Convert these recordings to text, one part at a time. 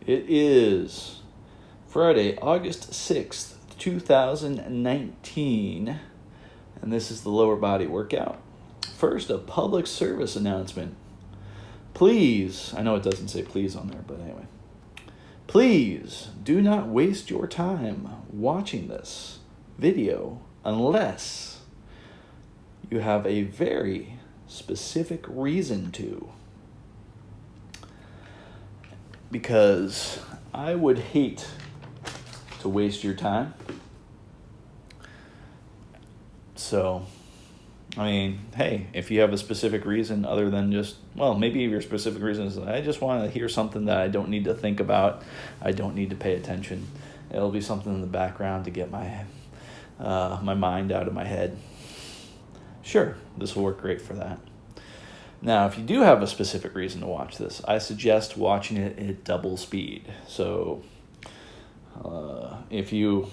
It is Friday, August 6th, 2019, and this is the lower body workout. First, a public service announcement. Please, I know it doesn't say please on there, but anyway. Please do not waste your time watching this video unless you have a very specific reason to. Because I would hate to waste your time. So, I mean, hey, if you have a specific reason other than just, well, maybe your specific reason is I just want to hear something that I don't need to think about. I don't need to pay attention. It'll be something in the background to get my mind out of my head. Sure, this will work great for that. Now, if you do have a specific reason to watch this, I suggest watching it at double speed. So, if you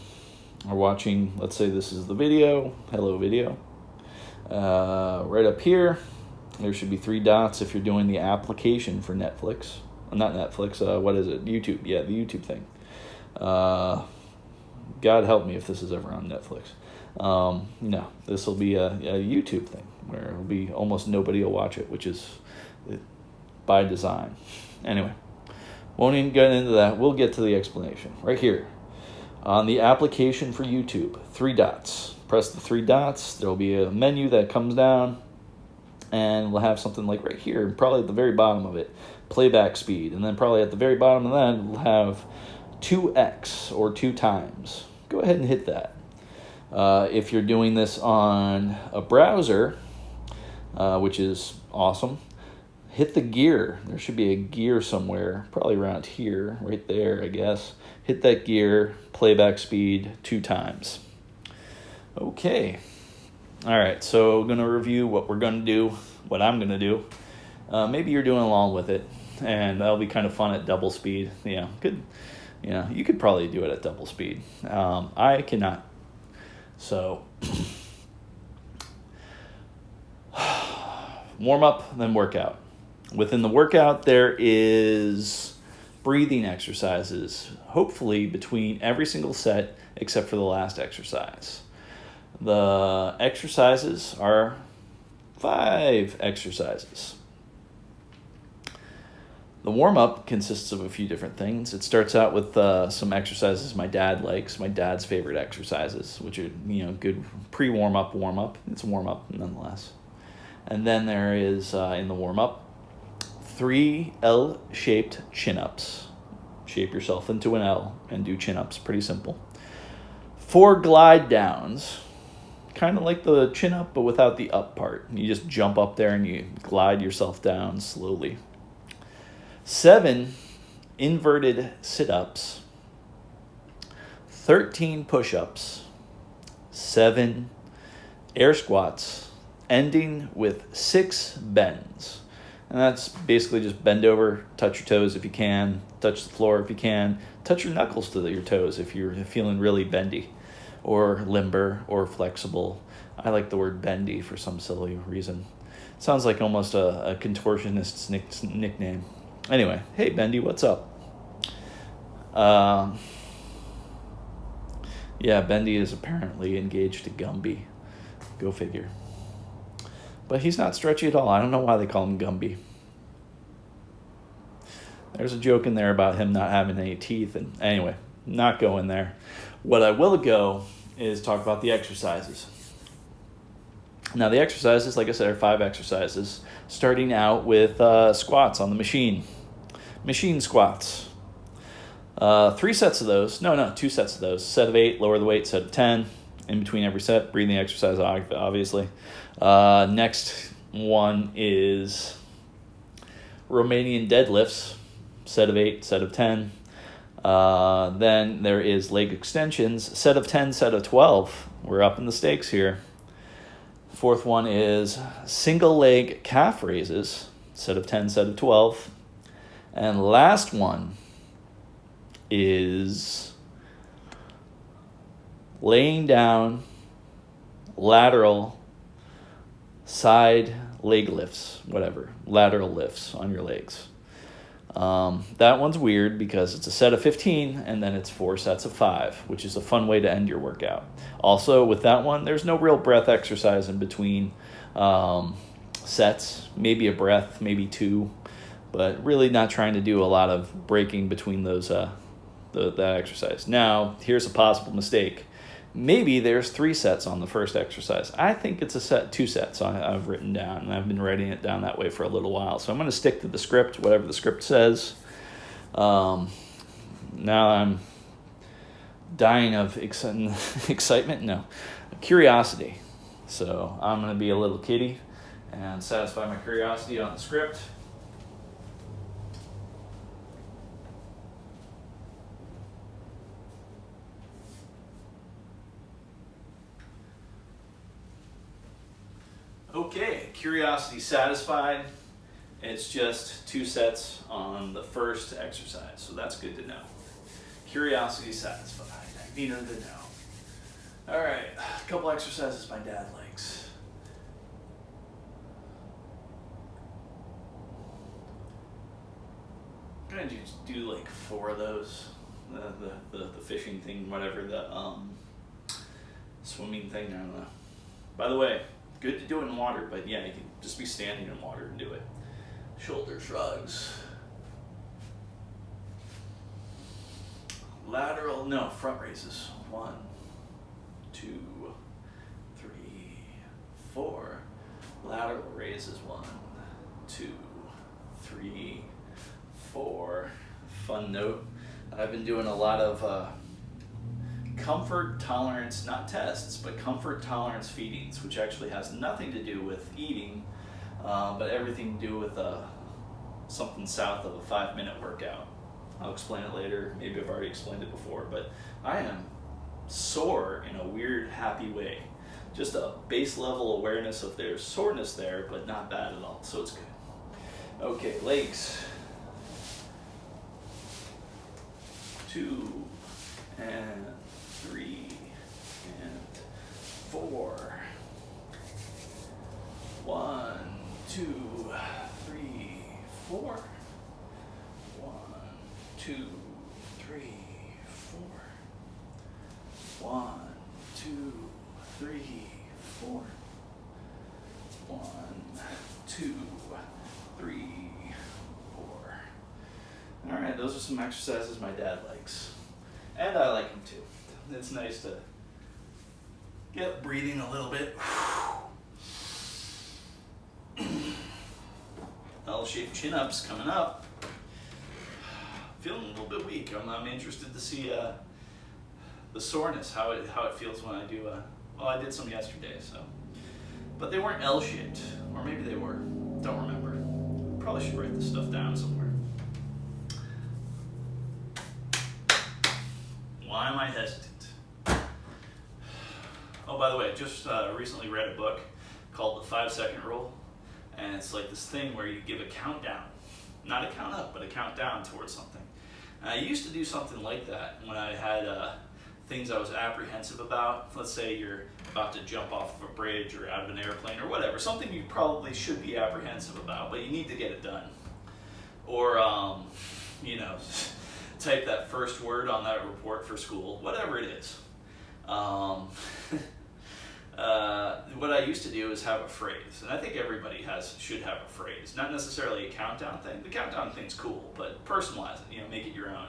are watching, let's say this is the video, hello video, right up here, there should be 3 dots if you're doing the application for Netflix. Not Netflix, what is it? YouTube, yeah, the YouTube thing. God help me if this is ever on Netflix. No, this will be a YouTube thing where it'll be almost nobody will watch it, which is by design. Anyway, won't even get into that. We'll get to the explanation right here. On the application for YouTube, 3 dots. Press the 3 dots. There'll be a menu that comes down, and we'll have something like right here, probably at the very bottom of it, playback speed. And then probably at the very bottom of that, we'll have 2x or 2 times. Go ahead and hit that. If you're doing this on a browser, which is awesome, hit the gear. There should be a gear somewhere, probably around here, right there, I guess. Hit that gear, playback speed 2 times. Okay. All right, so I'm going to review what we're going to do, what I'm going to do. Maybe you're doing along with it, and that'll be kind of fun at double speed. You could probably do it at double speed. I cannot. So, warm up, then workout. Within the workout, there is breathing exercises, hopefully between every single set except for the last exercise. The exercises are 5 exercises. The warm-up consists of a few different things. It starts out with some exercises my dad likes, my dad's favorite exercises, which are, good pre-warm-up, warm-up. It's a warm-up nonetheless. And then there is, in the warm-up, 3 L-shaped chin-ups. Shape yourself into an L and do chin-ups. Pretty simple. 4 glide downs, kind of like the chin-up, but without the up part. You just jump up there and you glide yourself down slowly. 7 inverted sit-ups, 13 push-ups, 7 air squats, ending with 6 bends. And that's basically just bend over, touch your toes if you can, touch the floor if you can, touch your knuckles to your toes if you're feeling really bendy or limber or flexible. I like the word bendy for some silly reason. It sounds like almost a contortionist's nickname. Anyway, hey, Bendy, what's up? Bendy is apparently engaged to Gumby. Go figure. But he's not stretchy at all. I don't know why they call him Gumby. There's a joke in there about him not having any teeth. And anyway, not going there. What I will go is talk about the exercises. Now, the exercises, like I said, are 5 exercises, starting out with squats on the machine. Machine squats. 3 sets of those. No, 2 sets of those. Set of 8, lower the weight, set of 10. In between every set, breathing exercise, obviously. Next one is Romanian deadlifts, set of 8, set of 10. Then there is leg extensions, set of 10, set of 12. We're up in the stakes here. 4th one is single leg calf raises, set of 10, set of 12. And last one is laying down lateral side leg lifts, whatever, lateral lifts on your legs. That one's weird because it's a set of 15 and then it's 4 sets of 5, which is a fun way to end your workout. Also, with that one, there's no real breath exercise in between sets. Maybe a breath, maybe 2, but really not trying to do a lot of breaking between those that exercise. Now, here's a possible mistake. Maybe there's 3 sets on the first exercise. I think it's 2 sets I've written down, and I've been writing it down that way for a little while. So I'm going to stick to the script, whatever the script says. Now I'm dying of excitement, no, curiosity. So I'm going to be a little kitty and satisfy my curiosity on the script. Okay, curiosity satisfied. It's just 2 sets on the first exercise, so that's good to know. Curiosity satisfied. I needed to know. All right, a couple exercises my dad likes. I'm gonna do like 4 of those. The fishing thing, whatever, the swimming thing, I don't know. By the way, good to do it in water, but yeah, you can just be standing in water and do it. Shoulder shrugs. Lateral, no, front raises. 1, 2, 3, 4. Lateral raises. 1, 2, 3, 4. Fun note, I've been doing a lot of comfort tolerance, not tests, but comfort tolerance feedings, which actually has nothing to do with eating, but everything to do with something south of a 5-minute workout. I'll explain it later. Maybe I've already explained it before, but I am sore in a weird, happy way. Just a base level awareness of there's soreness there, but not bad at all, so it's good. Okay, legs. 2 and 3 and 4. 1, 2, 3, 4. 1, 2, 3, 4. 1, 2, 3, 4. 1, 2, 3, 4. All right, those are some exercises my dad likes. And I like them too. It's nice to get breathing a little bit. L-shaped chin-ups coming up. Feeling a little bit weak. I'm interested to see the soreness, how it feels when I do. Well, I did some yesterday, so. But they weren't L-shaped, or maybe they were. Don't remember. Probably should write this stuff down somewhere. Why am I hesitant? Oh, by the way, just recently read a book called The 5-Second Rule, and it's like this thing where you give a countdown, not a count up, but a countdown towards something. And I used to do something like that when I had things I was apprehensive about. Let's say you're about to jump off of a bridge or out of an airplane or whatever, something you probably should be apprehensive about, but you need to get it done. Or, type that first word on that report for school, whatever it is. What I used to do is have a phrase, and I think everybody should have a phrase. Not necessarily a countdown thing. The countdown thing's cool, but personalize it, make it your own.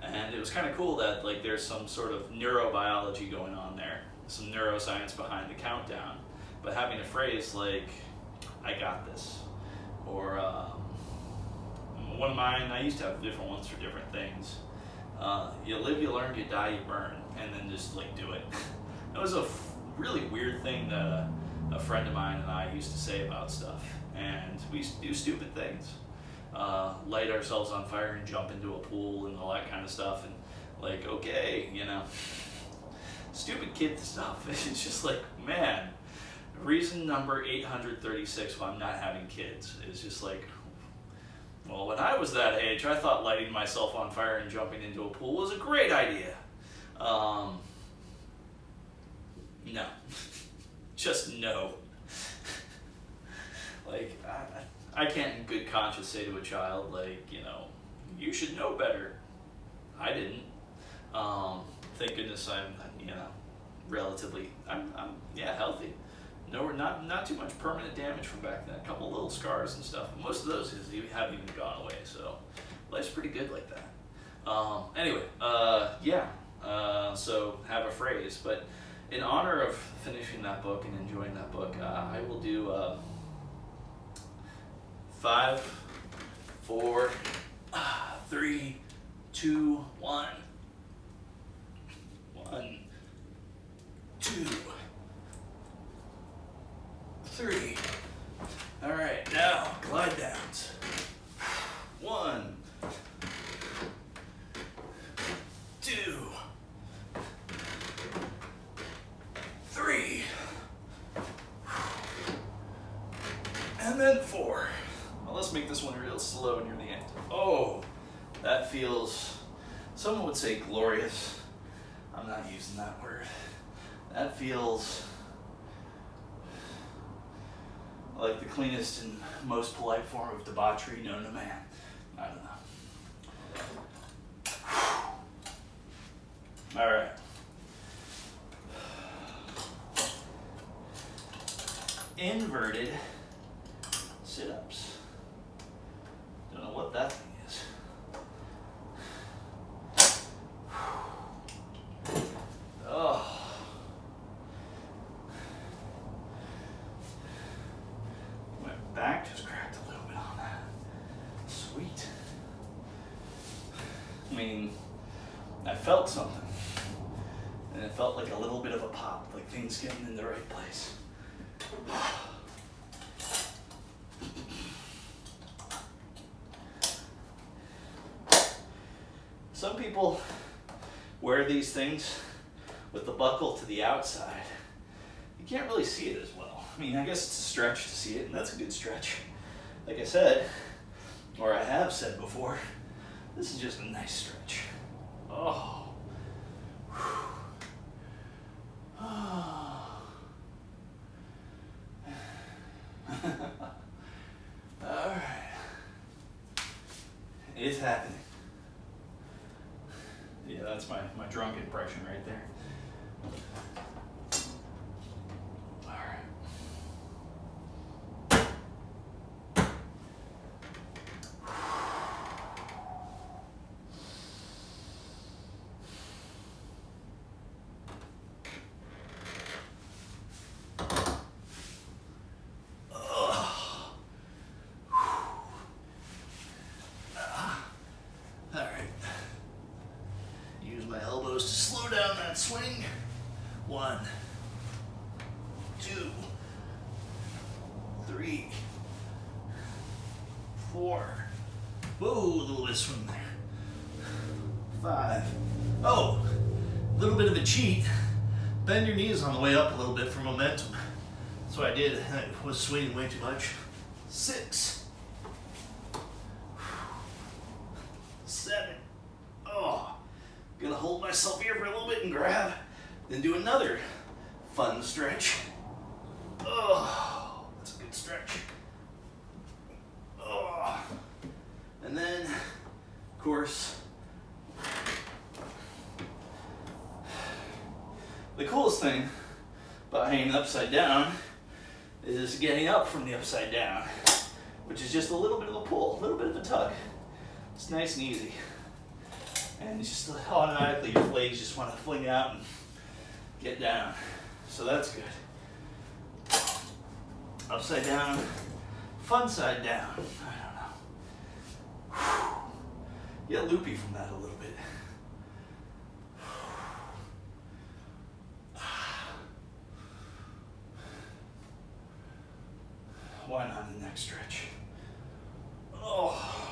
And it was kind of cool that there's some sort of neurobiology going on there, some neuroscience behind the countdown. But having a phrase like, I got this, or one of mine, I used to have different ones for different things. You live, you learn, you die, you burn, and then just do it. That was a really weird thing that a friend of mine and I used to say about stuff, and we used to do stupid things. Light ourselves on fire and jump into a pool and all that kind of stuff, and okay, stupid kid stuff. It's just man, reason number 836 why I'm not having kids is just well, when I was that age, I thought lighting myself on fire and jumping into a pool was a great idea. No. Just no. I can't in good conscience say to a child, you should know better. I didn't. Thank goodness I'm, relatively, I'm healthy. No, not too much permanent damage from back then. A couple little scars and stuff. Most of those have even gone away. So life's pretty good like that. Anyway, so have a phrase. But in honor of finishing that book and enjoying that book, I will do 5, 4, 3, 2, 1. 1, 2, 3. All right, now glide downs. 1, 2, 3, and then 4. Well, let's make this one real slow near the end. Oh, that feels, someone would say glorious. I'm not using that word. That feels like the cleanest and most polite form of debauchery known to man. I don't know. All right. Inverted sit-ups. Don't know what that thing is. Oh. My back just cracked a little bit on that. Sweet. I mean, I felt something. And it felt like a little bit of a pop, like things getting in the right place. Some people wear these things with the buckle to the outside. You can't really see it as well. I mean, I guess it's a stretch to see it, and that's a good stretch. Like I said, or I have said before, this is just a nice stretch. Oh. All right. It's happening. Yeah, that's my drunk impression right there. All right. To slow down that swing. 1, 2, 3, 4. Whoa, a little bit of swing there. 5. Oh, a little bit of a cheat. Bend your knees on the way up a little bit for momentum. That's what I did. I was swinging way too much. 6. 7. Oh. Gonna hold myself here for a little bit and grab, then do another fun stretch. Oh, that's a good stretch. Oh, and then, of course, the coolest thing about hanging upside down is getting up from the upside down, which is just a little bit of a pull, a little bit of a tug. It's nice and easy. And it's just automatically your legs just want to fling out and get down. So that's good. Upside down, fun side down. I don't know. Get loopy from that a little bit. Why not the next stretch? Oh.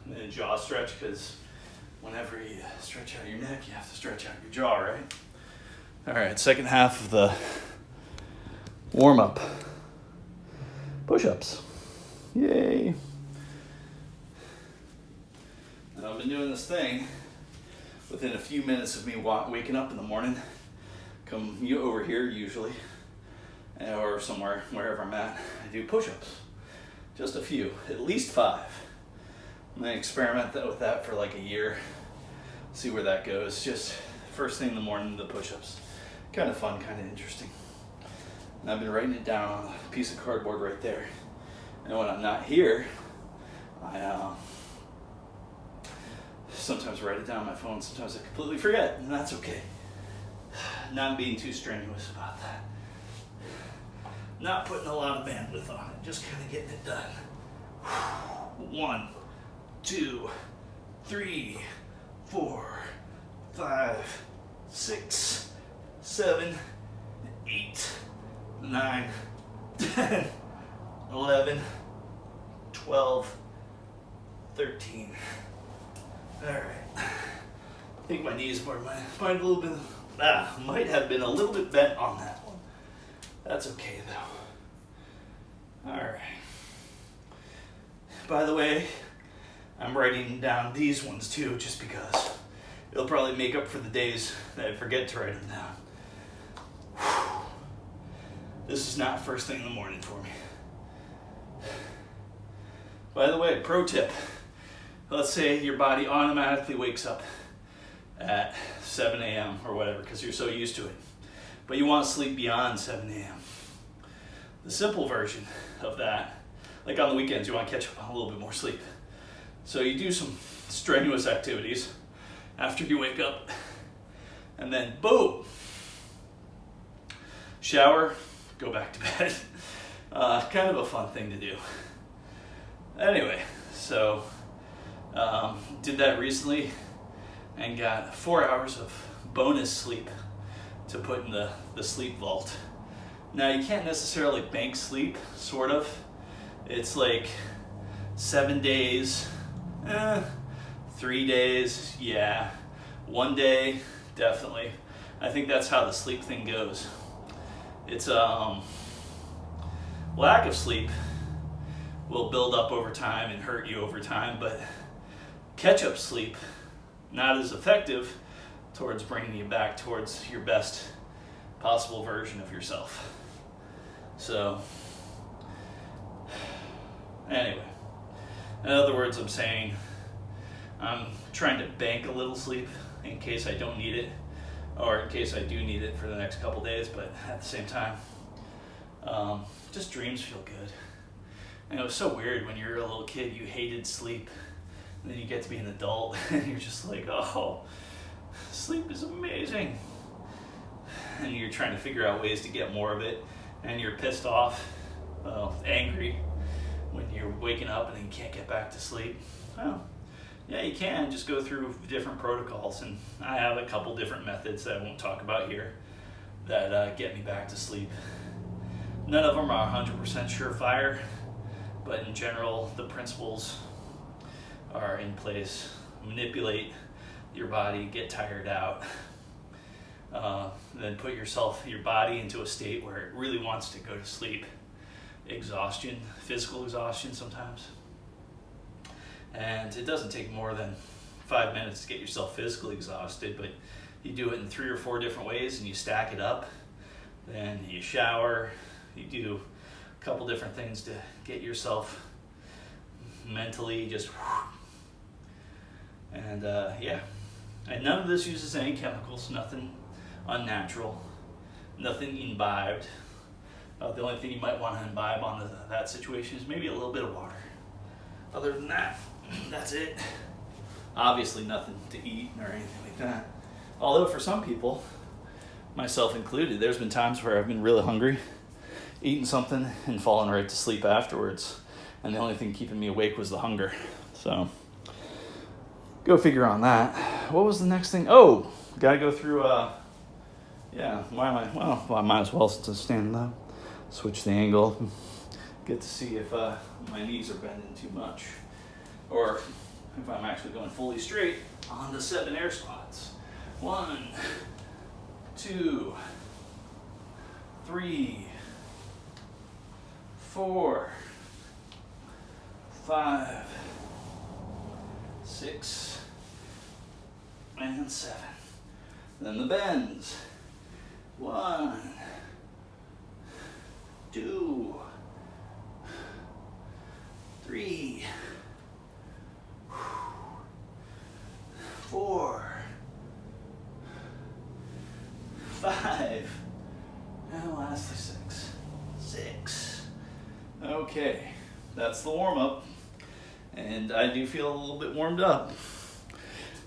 And then a jaw stretch, because whenever you stretch out your neck, you have to stretch out your jaw, right? All right, second half of the warm-up. Push-ups. Yay. Now, I've been doing this thing within a few minutes of me waking up in the morning. Come over here usually, or somewhere, wherever I'm at, I do push-ups. Just a few, at least 5. I'm gonna experiment with that for like a year, see where that goes. Just first thing in the morning, the push-ups. Kind of fun, kind of interesting. And I've been writing it down on a piece of cardboard right there. And when I'm not here, I sometimes write it down on my phone, sometimes I completely forget, and that's okay. Not being too strenuous about that. Not putting a lot of bandwidth on it, just kind of getting it done. 1, 2, 3, 4, 5, 6, 7, 8, 9, 10, 11, 12, 13. All right. I think my knees might have been a little bit bent on that one. That's okay though. All right. By the way, I'm writing down these ones too, just because it'll probably make up for the days that I forget to write them down. This is not first thing in the morning for me. By the way, pro tip. Let's say your body automatically wakes up at 7 a.m. or whatever because you're so used to it. But you want to sleep beyond 7 a.m. The simple version of that, like on the weekends, you want to catch up on a little bit more sleep. So you do some strenuous activities after you wake up, and then boom, shower, go back to bed. Kind of a fun thing to do. Anyway, so did that recently and got 4 hours of bonus sleep to put in the sleep vault. Now you can't necessarily bank sleep, sort of. It's like 7 days, 3 days, yeah. 1 day, definitely. I think that's how the sleep thing goes. It's lack of sleep will build up over time and hurt you over time, but catch-up sleep, not as effective towards bringing you back towards your best possible version of yourself. So, anyway, in other words, I'm saying I'm trying to bank a little sleep in case I don't need it, or in case I do need it for the next couple days, but at the same time, just dreams feel good. And it was so weird when you were a little kid, you hated sleep, and then you get to be an adult, and you're just like, oh, sleep is amazing. And you're trying to figure out ways to get more of it, and you're pissed off, angry, when you're waking up and then you can't get back to sleep. Well, yeah, you can just go through different protocols, and I have a couple different methods that I won't talk about here that get me back to sleep. None of them are 100% surefire, but in general, the principles are in place. Manipulate your body, get tired out, then put your body into a state where it really wants to go to sleep. Exhaustion, physical exhaustion sometimes. And it doesn't take more than 5 minutes to get yourself physically exhausted, but you do it in 3 or 4 different ways and you stack it up. Then you shower, you do a couple different things to get yourself mentally just, and yeah. And none of this uses any chemicals, nothing unnatural, nothing imbibed. The only thing you might want to imbibe on that situation is maybe a little bit of water. Other than that, that's it. Obviously nothing to eat or anything like that. Although for some people, myself included, there's been times where I've been really hungry, eating something and falling right to sleep afterwards. And the only thing keeping me awake was the hunger. So, go figure on that. What was the next thing? Oh, gotta go through, yeah, I might as well since I'm standing up. Switch the angle, get to see if my knees are bending too much, or if I'm actually going fully straight on the 7 air squats. 1, 2, 3, 4, 5, 6, and 7. Then the bends. 1, 2, 3, 4, 5, and lastly 6. Okay, that's the warm-up, and I do feel a little bit warmed up.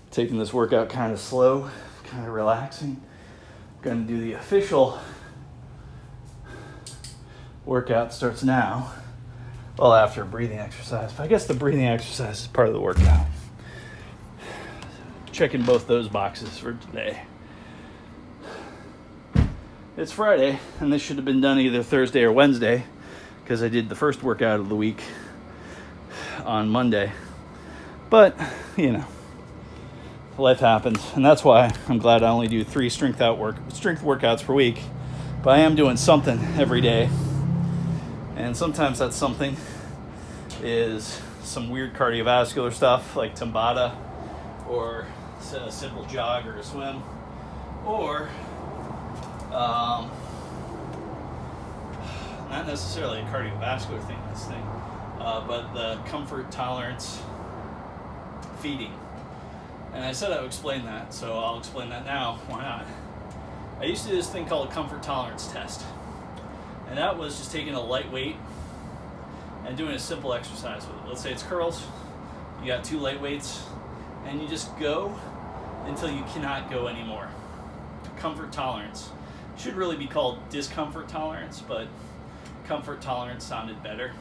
Taking this workout kind of slow, kind of relaxing. Gonna do the official workout. Starts now. Well, after a breathing exercise, but I guess the breathing exercise is part of the workout. Checking both those boxes for today. It's Friday, and this should have been done either Thursday or Wednesday, because I did the first workout of the week on Monday. But, you know, life happens, and that's why I'm glad I only do 3 strength workouts per week. But I am doing something every day, and sometimes that something is some weird cardiovascular stuff like Tabata, or a simple jog or a swim, or not necessarily a cardiovascular thing, but the comfort tolerance feeding. And I said I would explain that, so I'll explain that now. Why not? I used to do this thing called a comfort tolerance test. And that was just taking a light weight and doing a simple exercise with it. Let's say it's curls. You got 2 light weights, and you just go until you cannot go anymore. Comfort tolerance. Should really be called discomfort tolerance, but comfort tolerance sounded better.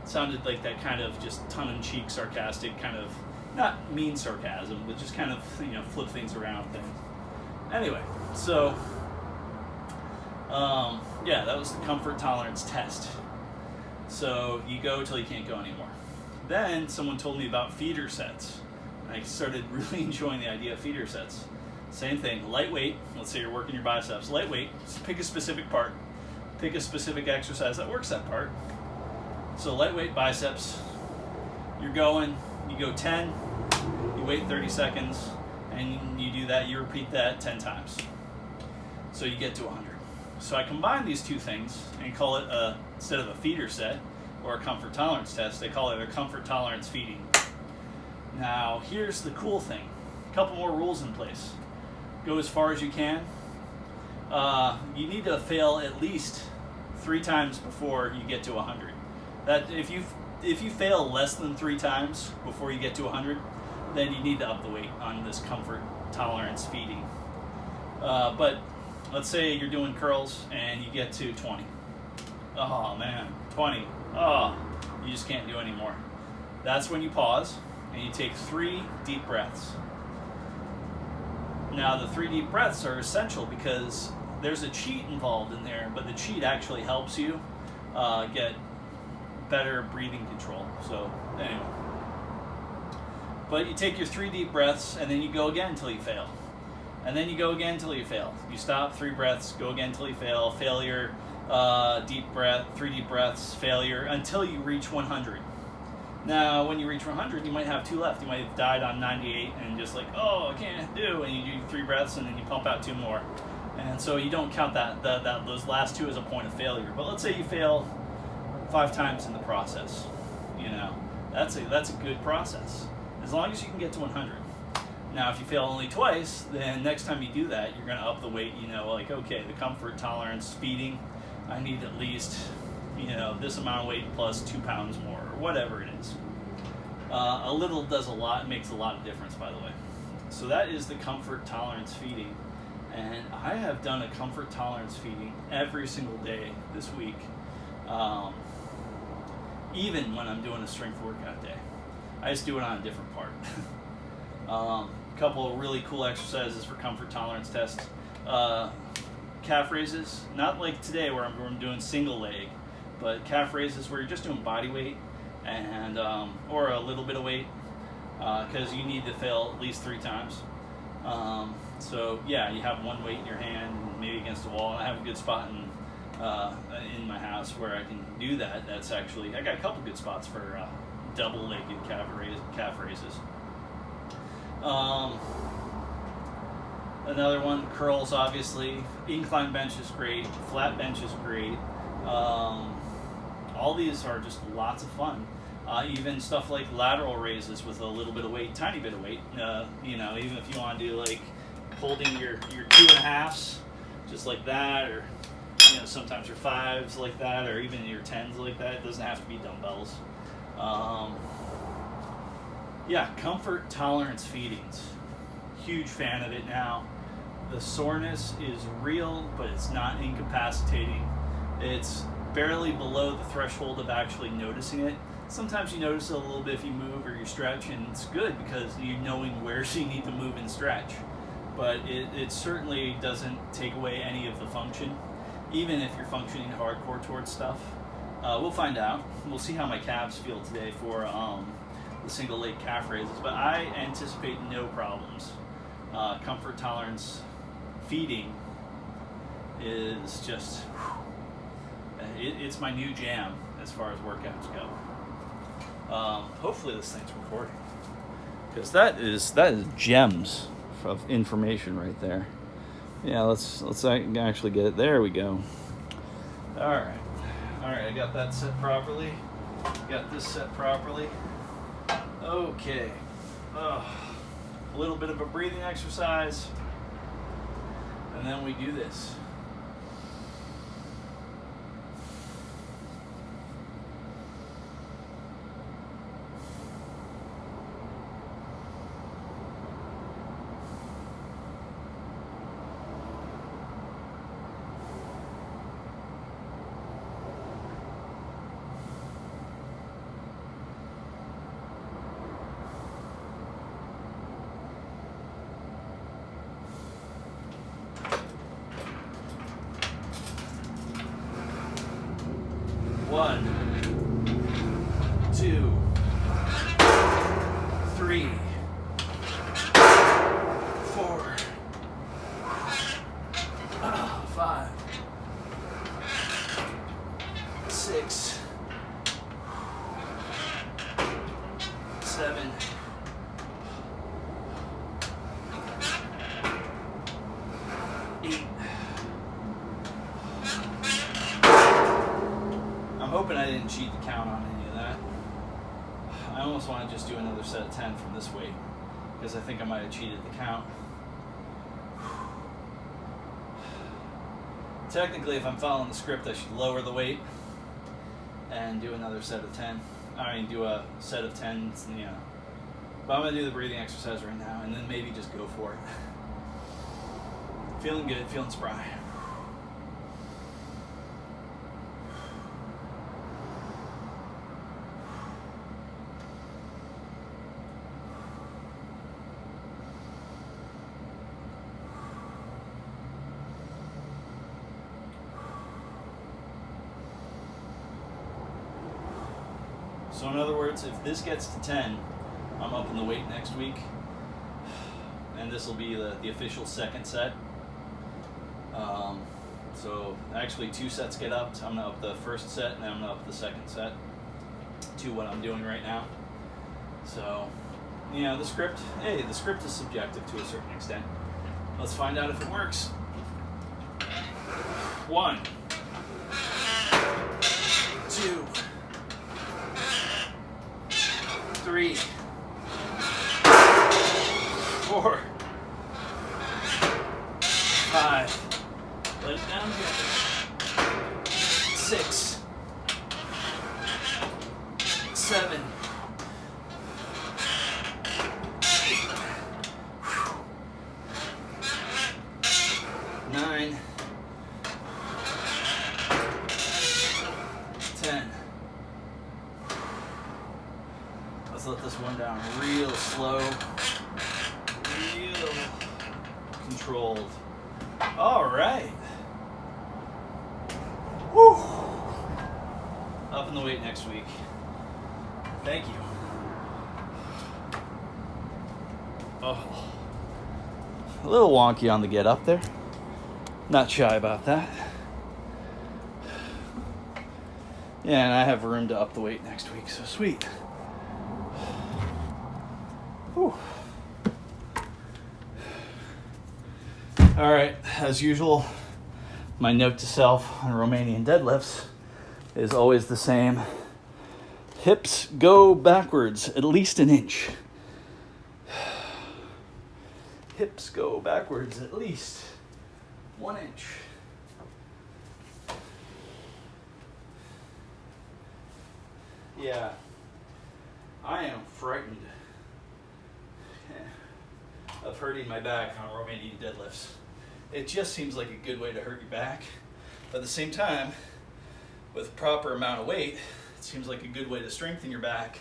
It sounded like that kind of just tongue-in-cheek, sarcastic kind of, not mean sarcasm, but just kind of, flip things around things. Anyway, so, that was the comfort tolerance test. So you go till you can't go anymore. Then someone told me about feeder sets. And I started really enjoying the idea of feeder sets. Same thing, lightweight. Let's say you're working your biceps. Lightweight, just pick a specific part. Pick a specific exercise that works that part. So lightweight biceps, you're going, you go 10, you wait 30 seconds, and you do that, you repeat that 10 times. So you get to 100. So I combine these 2 things and call it, instead of a feeder set or a comfort tolerance test, they call it a comfort tolerance feeding. Now, here's the cool thing. A couple more rules in place. Go as far as you can. You need to fail at least 3 times before you get to 100. That if you fail less than 3 times before you get to 100, then you need to up the weight on this comfort tolerance feeding. But let's say you're doing curls and you get to 20. Oh man, 20. Oh, you just can't do anymore. That's when you pause and you take 3 deep breaths. Now the 3 deep breaths are essential because there's a cheat involved in there, but the cheat actually helps you get better breathing control. So anyway, but you take your 3 deep breaths and then you go again until you fail. And then you go again until you fail. You stop, 3 breaths, go again until you fail, failure, deep breath, 3 deep breaths, failure, until you reach 100. Now, when you reach 100, you might have 2 left. You might have died on 98 and just like, oh, I can't do, and you do 3 breaths and then you pump out 2 more. And so you don't count those last 2 as a point of failure. But let's say you fail 5 times in the process. That's a good process, as long as you can get to 100. Now, if you fail only twice, then next time you do that, you're going to up the weight. Like, okay, the comfort tolerance feeding, I need at least, this amount of weight plus 2 pounds more, or whatever it is. A little does a lot, makes a lot of difference, by the way. So that is the comfort tolerance feeding. And I have done a comfort tolerance feeding every single day this week, even when I'm doing a strength workout day. I just do it on a different part. Couple of really cool exercises for comfort tolerance tests. Calf raises, not like today where I'm doing single leg, but calf raises where you're just doing body weight and or a little bit of weight, because you need to fail at least 3 times. So yeah, you have one weight in your hand, maybe against a wall. I have a good spot in my house where I can do that. That's actually, I got a couple good spots for double-legged calf raises. Another one, curls, obviously. Incline bench is great. Flat bench is great. all these are just lots of fun. Even stuff like lateral raises with a little bit of weight, tiny bit of weight. Even if you want to do like holding your 2.5s, just like that, or sometimes your 5s like that, or even your 10s like that. It doesn't have to be dumbbells. Comfort tolerance feedings. Huge fan of it now. The soreness is real, but it's not incapacitating. It's barely below the threshold of actually noticing it. Sometimes you notice it a little bit if you move or you stretch, and it's good because you're knowing where you need to move and stretch. But it certainly doesn't take away any of the function, even if you're functioning hardcore towards stuff. We'll find out. We'll see how my calves feel today for the single leg calf raises, but I anticipate no problems. Comfort tolerance feeding is just, it's my new jam as far as workouts go. Hopefully this thing's recording, because that is gems of information right there. Yeah, let's actually get it. There we go. All right, I got that set properly. Got this set properly. Okay. A little bit of a breathing exercise, and then we do this. One, 2, 3, 4, 5, 6, 7, 8. I'm hoping I didn't cheat the count on any of that. I almost want to just do another set of 10 from this weight, because I think I might have cheated the count. Technically, if I'm following the script, I should lower the weight and do another set of 10. Do a set of 10s, But I'm going to do the breathing exercise right now, and then maybe just go for it. Feeling good, feeling spry. So in other words, if this gets to 10, I'm upping the weight next week, and this will be the official second set. So actually 2 sets get upped. I'm gonna up the first set, and then I'm gonna up the second set to what I'm doing right now. So, the script is subjective to a certain extent. Let's find out if it works. 1, 2, 3, 4, 5. Let it down here. 6, 7, 8, 9, 10. Let's let this one down real slow, real controlled. All right. Whew. Upping the weight next week. Thank you. Oh, a little wonky on the get up there. Not shy about that. Yeah, and I have room to up the weight next week, so sweet. Whew. All right, as usual, my note to self on Romanian deadlifts. is always the same. Hips go backwards at least an inch. Hips go backwards at least 1 inch. Yeah, I am frightened of hurting my back on Romanian deadlifts. It just seems like a good way to hurt your back. But at the same time, with a proper amount of weight, it seems like a good way to strengthen your back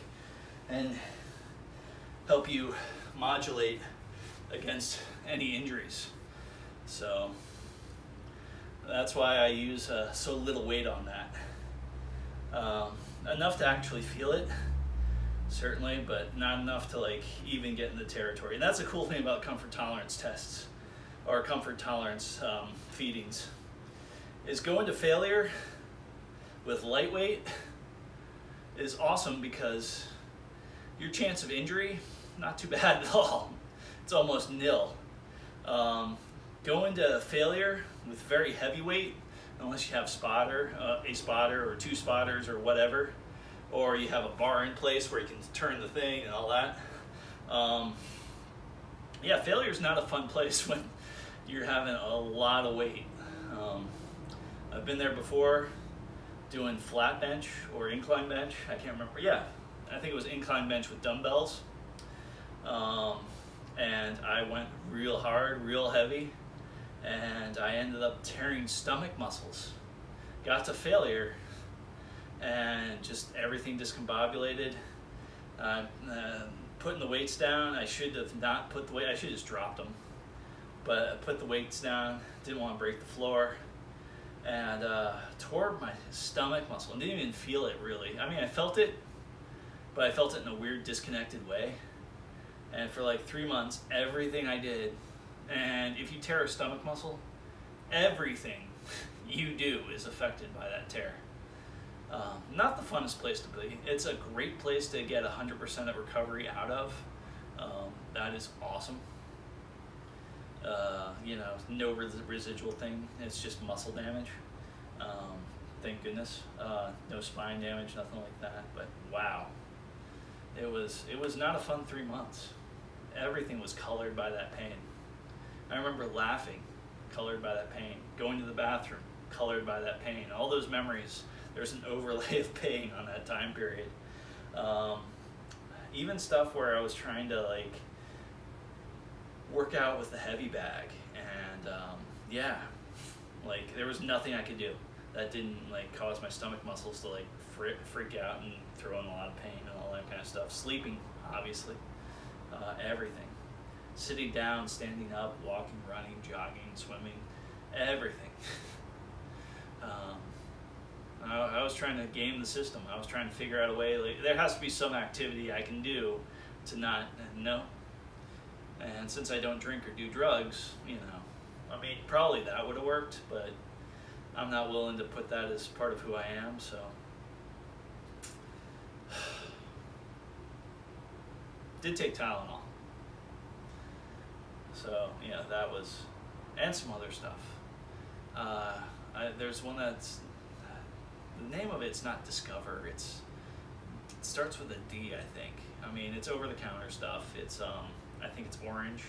and help you modulate against any injuries. So that's why I use so little weight on that. Enough to actually feel it, certainly, but not enough to like even get in the territory. And that's the cool thing about comfort tolerance tests or comfort tolerance feedings, is going to failure with lightweight is awesome because your chance of injury, not too bad at all. It's almost nil. Going to failure with very heavy weight, unless you have a spotter or 2 spotters or whatever, or you have a bar in place where you can turn the thing and all that. Yeah, failure is not a fun place when you're having a lot of weight. I've been there before doing flat bench or incline bench. I can't remember. Yeah, I think it was incline bench with dumbbells. And I went real hard, real heavy, and I ended up tearing stomach muscles. Got to failure, and just everything discombobulated. Putting the weights down, I should have not put the weight, I should have just dropped them. But I put the weights down, didn't want to break the floor, and tore my stomach muscle, and didn't even feel it really. I mean, I felt it, but I felt it in a weird disconnected way. And for like 3 months, everything I did, and if you tear a stomach muscle, everything you do is affected by that tear. Not the funnest place to be. It's a great place to get 100% of recovery out of. That is awesome. No residual thing. It's just muscle damage. Thank goodness. No spine damage, nothing like that. But wow, it was not a fun 3 months. Everything was colored by that pain. I remember laughing, colored by that pain. Going to the bathroom, colored by that pain. All those memories, there's an overlay of pain on that time period. Even stuff where I was trying to like work out with the heavy bag, and like there was nothing I could do that didn't like cause my stomach muscles to like freak out and throw in a lot of pain and all that kind of stuff. Sleeping, obviously, everything. Sitting down, standing up, walking, running, jogging, swimming, everything. I was trying to game the system. I was trying to figure out a way, like, there has to be some activity I can do to not know. And since I don't drink or do drugs, I mean, probably that would have worked, but I'm not willing to put that as part of who I am, so. Did take Tylenol. So, yeah, that was, and some other stuff. There's one that's, the name of it's not Discover, it starts with a D, I think. I mean, it's over-the-counter stuff. It's, I think it's orange.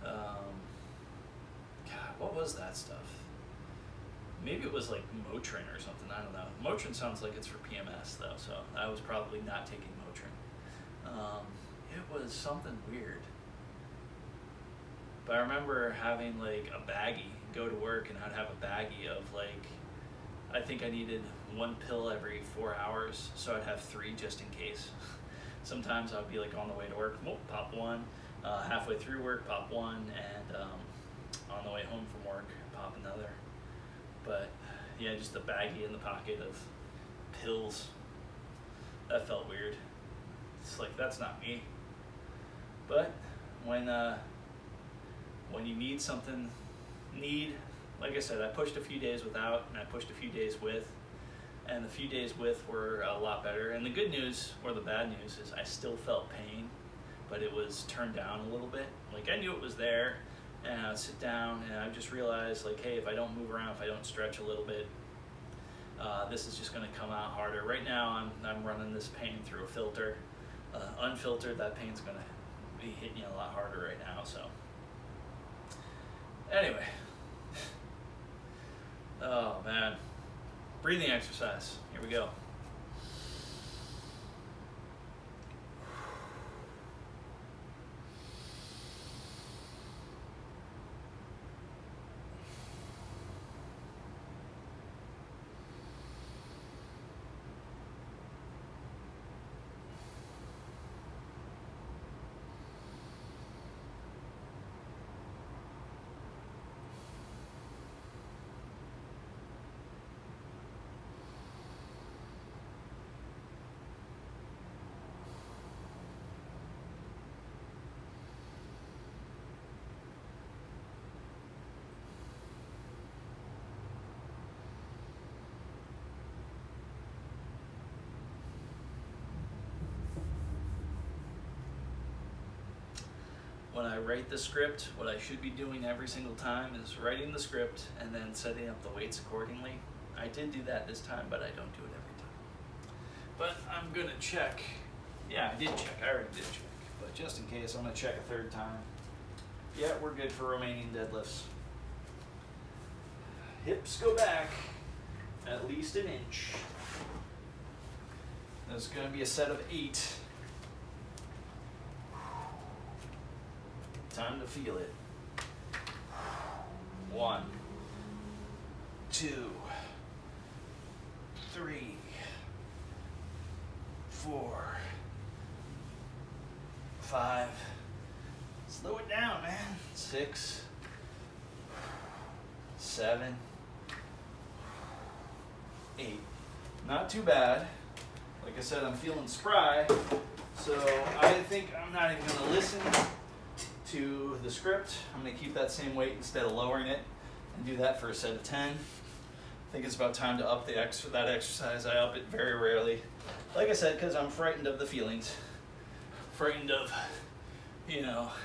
God, what was that stuff? Maybe it was like Motrin or something, I don't know. Motrin sounds like it's for PMS though, so I was probably not taking Motrin. It was something weird. But I remember having like a baggie, go to work and I'd have a baggie of like, I think I needed 1 pill every 4 hours, so I'd have 3 just in case. Sometimes I'd be like on the way to work, pop one, halfway through work, pop one, and on the way home from work, pop another. But yeah, just a baggie in the pocket of pills. That felt weird. It's like, that's not me. But when you need something, like I said, I pushed a few days without, and I pushed a few days with, and the few days with were a lot better. And the good news, or the bad news, is I still felt pain, but it was turned down a little bit. Like, I knew it was there, and I would sit down, and I just realized, like, hey, if I don't move around, if I don't stretch a little bit, this is just going to come out harder. Right now, I'm running this pain through a filter. Unfiltered, that pain's going to be hitting you a lot harder right now. So, anyway, oh man, breathing exercise. Here we go. When I write the script, what I should be doing every single time is writing the script and then setting up the weights accordingly. I did do that this time, but I don't do it every time. But I'm gonna check. Yeah, I did check. I already did check. But just in case, I'm gonna check a third time. Yeah, we're good for remaining deadlifts. Hips go back at least an inch. There's gonna be a set of 8. Time to feel it. 1, 2, 3, 4, 5. Slow it down, man. 6, 7, 8. Not too bad. Like I said, I'm feeling spry, so I think I'm not even going to listen to the script. I'm going to keep that same weight instead of lowering it and do that for a set of 10. I think it's about time to up that exercise. I up it very rarely. Like I said, because I'm frightened of the feelings. Frightened of,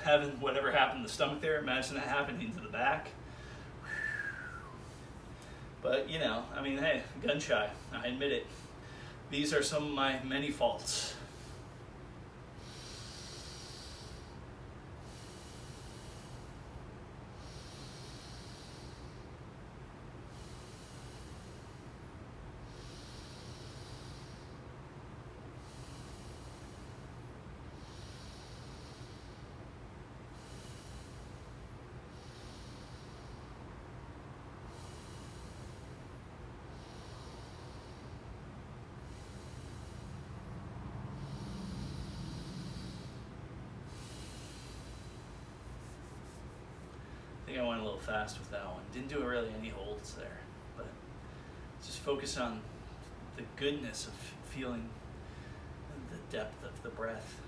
having whatever happened to the stomach there. Imagine that happening to the back. But, hey, gun shy. I admit it. These are some of my many faults. I think I went a little fast with that one. Didn't do really any holds there, but just focus on the goodness of feeling the depth of the breath.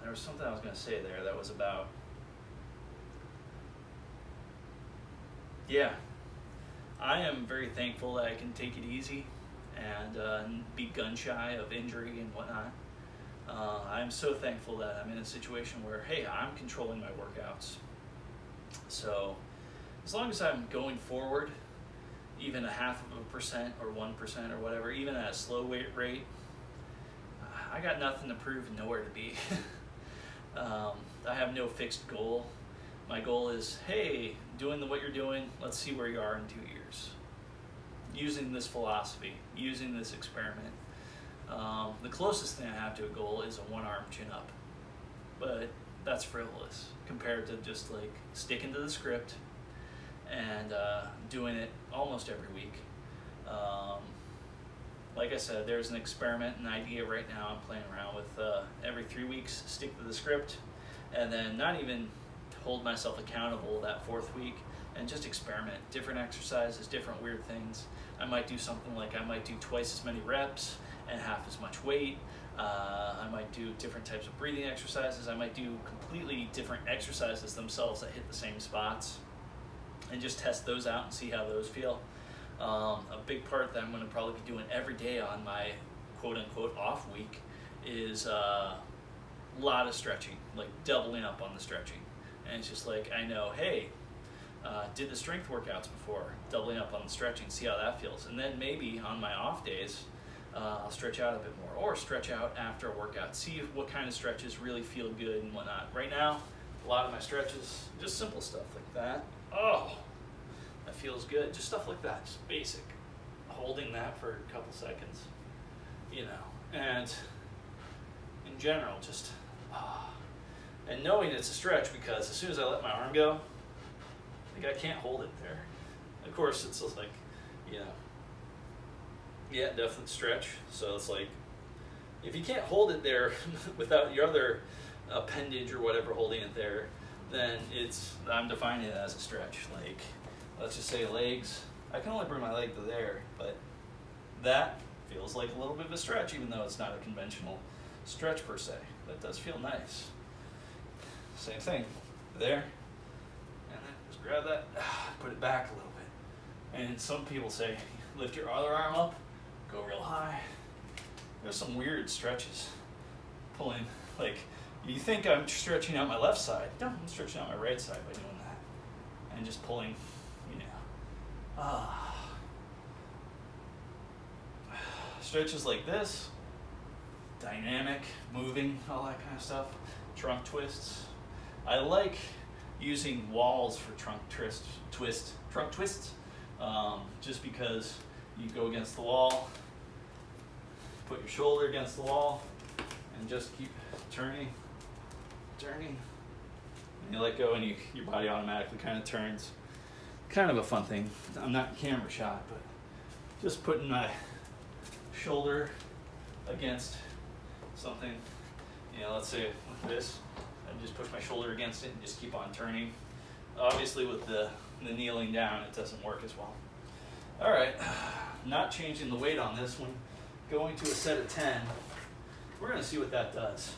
There was something I was going to say there that was about, I am very thankful that I can take it easy and be gun shy of injury and whatnot. I'm so thankful that I'm in a situation where, hey, I'm controlling my workouts. So as long as I'm going forward, even 0.5% or 1% or whatever, even at a slow weight rate, I got nothing to prove and nowhere to be. I have no fixed goal. My goal is, hey, doing what you're doing, let's see where you are in 2 years. Using this philosophy, using this experiment. The closest thing I have to a goal is a one-arm chin-up, but that's frivolous compared to just like sticking to the script and doing it almost every week. Like I said, there's an experiment, an idea right now I'm playing around with. Every 3 weeks, stick to the script, and then not even hold myself accountable that 4th week, and just experiment. Different exercises, different weird things. I might do something like I might do twice as many reps and half as much weight. I might do different types of breathing exercises. I might do completely different exercises themselves that hit the same spots, and just test those out and see how those feel. A big part that I'm going to probably be doing every day on my quote-unquote off week is a lot of stretching, like doubling up on the stretching. And it's just like, I know, hey, did the strength workouts before, doubling up on the stretching, see how that feels. And then maybe on my off days, I'll stretch out a bit more, or stretch out after a workout, see what kind of stretches really feel good and whatnot. Right now, a lot of my stretches, just simple stuff like that. Oh, that feels good. Just stuff like that, just basic. Holding that for a couple seconds, you know, and in general, just, and knowing it's a stretch, because as soon as I let my arm go, like I can't hold it there. Of course, it's just like, you know, yeah, definite stretch. So it's like, if you can't hold it there without your other appendage or whatever holding it there, then I'm defining it as a stretch. Like, let's just say legs. I can only bring my leg to there, but that feels like a little bit of a stretch, even though it's not a conventional stretch per se. That does feel nice. Same thing, there, and then just grab that, put it back a little bit. And some people say, lift your other arm up, go real high. There's some weird stretches. Pulling, like, you think I'm stretching out my left side. No, I'm stretching out my right side by doing that. And just pulling, you know. Stretches like this, dynamic, moving, all that kind of stuff. Trunk twists. I like using walls for trunk twists, just because you go against the wall, put your shoulder against the wall, and just keep turning, and you let go, and your body automatically kind of turns. Kind of a fun thing. I'm not camera shot, but just putting my shoulder against something, you know, let's say like this, and just push my shoulder against it and just keep on turning. Obviously with the kneeling down, it doesn't work as well. All right, not changing the weight on this one, going to a set of 10. We're gonna see what that does.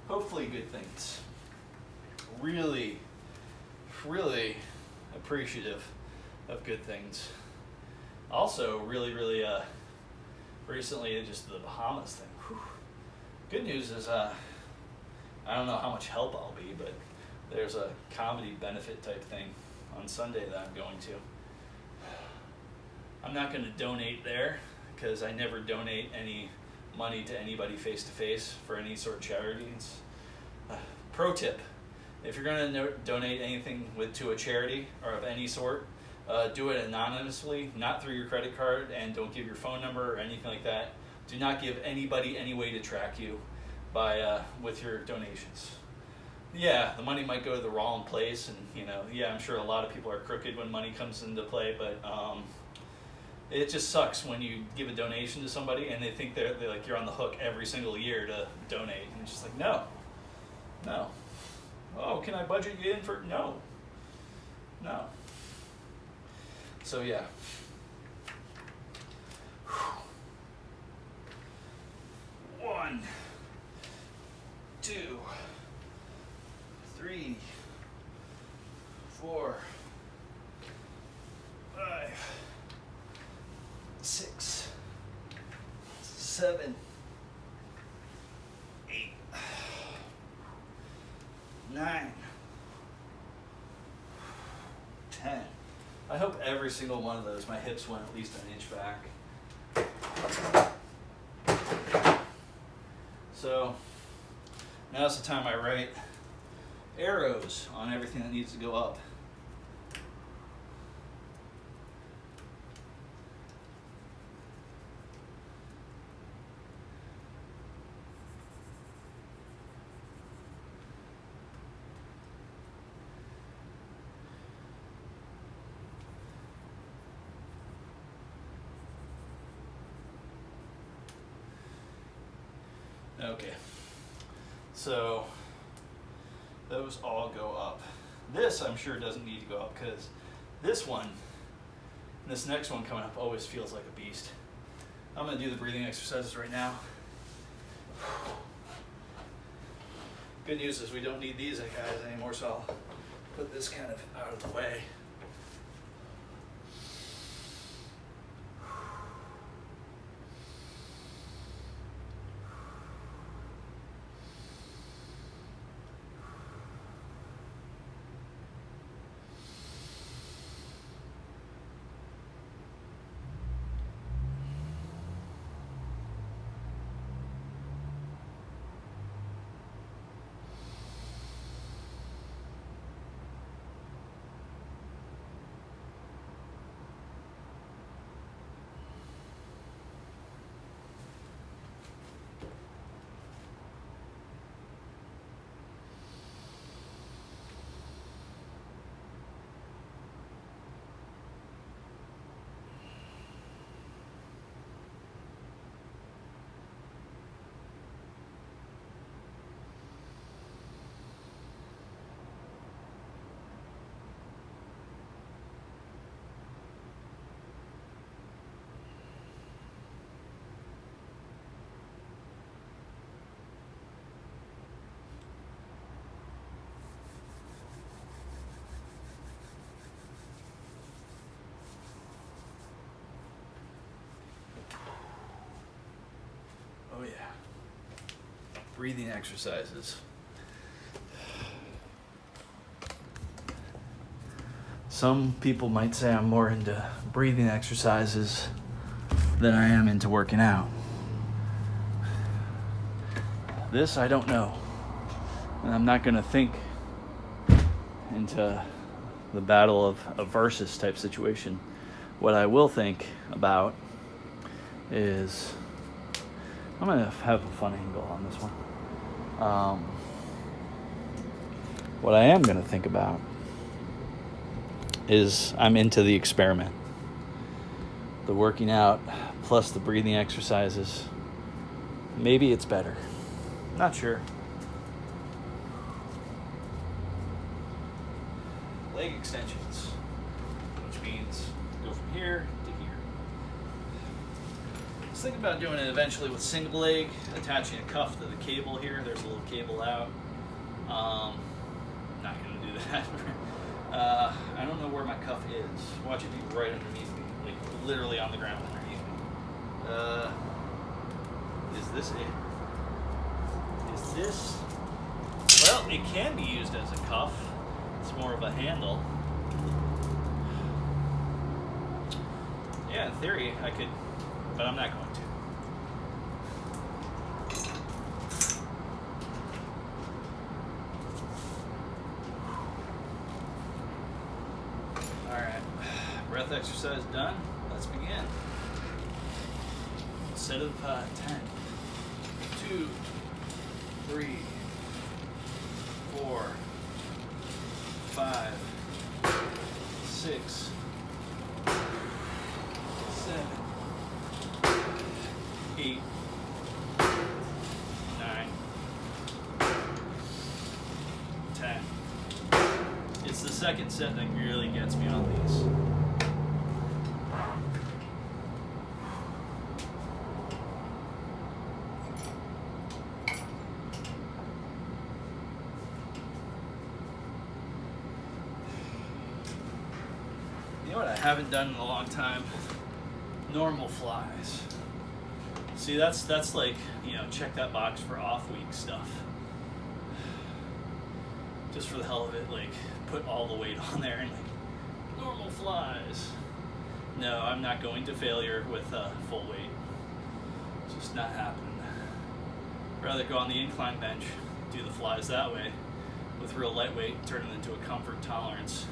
Hopefully good things. Really, really appreciative of good things. Also, really, recently, just the Bahamas thing. Whew. Good news is, I don't know how much help I'll be, but there's a comedy benefit type thing on Sunday that I'm going to. I'm not going to donate there, because I never donate any money to anybody face-to-face for any sort of charities. Pro tip, if you're going to donate anything to a charity or of any sort, do it anonymously, not through your credit card, and don't give your phone number or anything like that. Do not give anybody any way to track you with your donations. Yeah, the money might go to the wrong place, and you know, yeah, I'm sure a lot of people are crooked when money comes into play, but it just sucks when you give a donation to somebody and they think they're like you're on the hook every single year to donate, and it's just like no. Oh, can I budget you in for no. So yeah. 1, 2, 3, 4, 5, 6, 7, 8, 9, 10. I hope every single one of those, my hips went at least an inch back. So now's the time I write arrows on everything that needs to go up. Okay, so those all go up. This I'm sure doesn't need to go up, because this next one coming up always feels like a beast. I'm gonna do the breathing exercises right now. Good news is we don't need these guys anymore, so I'll put this kind of out of the way. Oh yeah. Breathing exercises. Some people might say I'm more into breathing exercises than I am into working out. This I don't know. And I'm not going to think into the battle of a versus type situation. What I will think about is, I'm going to have a fun angle on this one. What I am going to think about is I'm into the experiment. The working out plus the breathing exercises. Maybe it's better. Not sure. Leg extensions, which means go from here to here. I was thinking about doing it eventually with single leg, attaching a cuff to the cable here. There's a little cable out. Not going to do that. I don't know where my cuff is. Watch it be right underneath me, like literally on the ground underneath me. Is this it? Is this? Well, it can be used as a cuff. It's more of a handle. Yeah, in theory, I could, but I'm not going to. All right, breath exercise done. Let's begin. Set of 10, 2, 3, 4, 5, 6, 7, 8, 9, 10. It's the second set that really gets me on these. You know what I haven't done in a long time? Normal flies. See, that's like, check that box for off week stuff. Just for the hell of it, like, put all the weight on there and like, normal flies. No, I'm not going to failure with full weight. It's just not happening. Rather go on the incline bench, do the flies that way, with real lightweight, turn it into a comfort tolerance.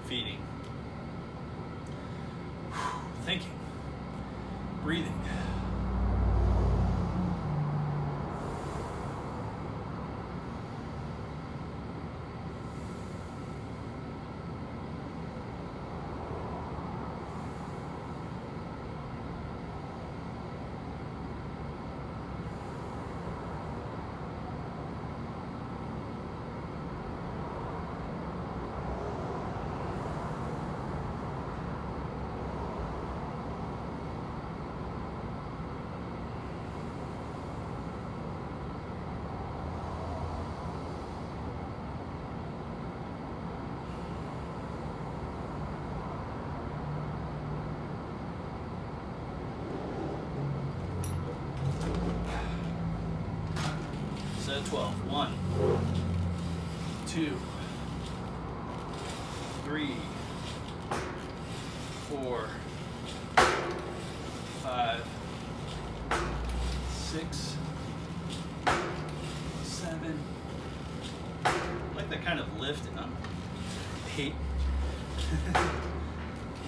Feeding, thinking, breathing. Set of 12. 1, 2, 3, 4, 5, 6, 7. I like that kind of lift in them. 8,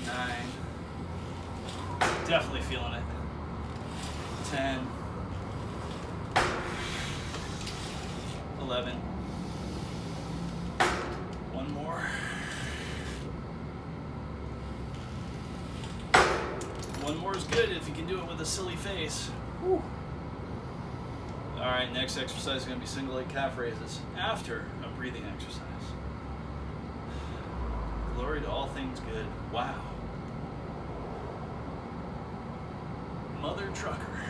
9. Definitely feeling it. 10. 11. One more. One more is good if you can do it with a silly face. Whew. All right, next exercise is going to be single leg calf raises after a breathing exercise. Glory to all things good. Wow. Mother trucker.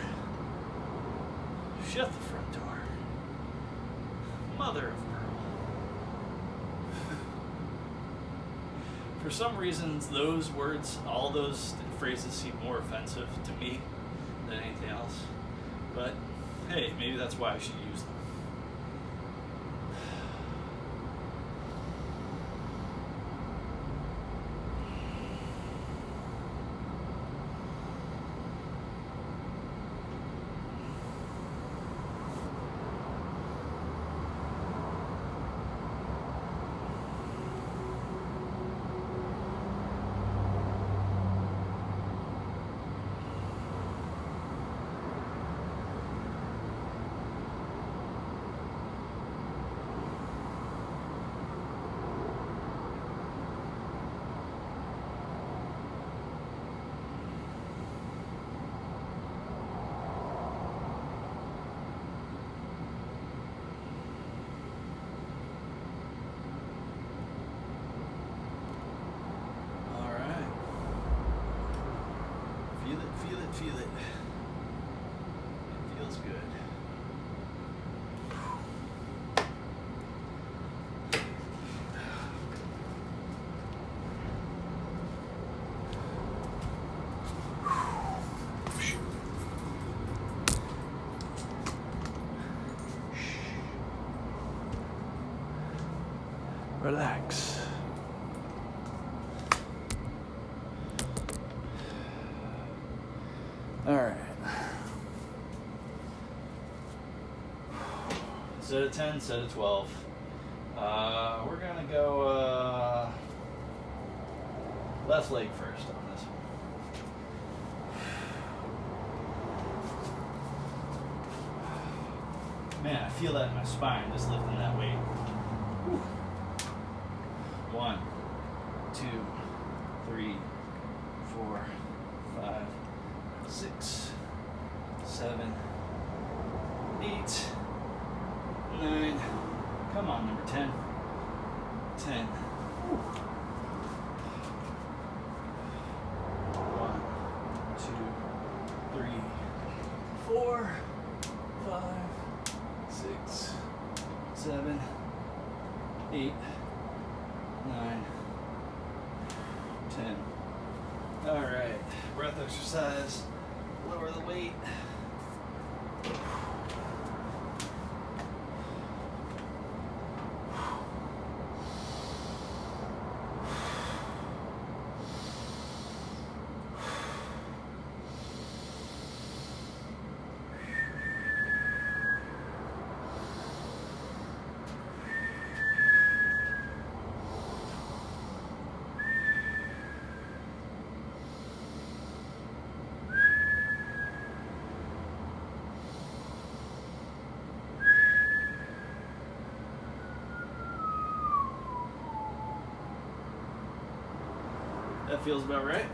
Shut the front door. Mother of pearl. For some reasons, those words, all those phrases seem more offensive to me than anything else. But hey, maybe that's why I should use them. Feel it. It feels good. Relax. All right. Set of 10, set of 12. We're gonna go left leg first on this one. Man, I feel that in my spine just lifting that weight. Whew. 1, 2, 3, 4, 5, 6, 7, 8, 9. Come on, number 10. 10. 1, 2, 3, 4, 5, 6, 7, 8, 9, 10. All right, breath exercise. Lower the weight. That feels about right.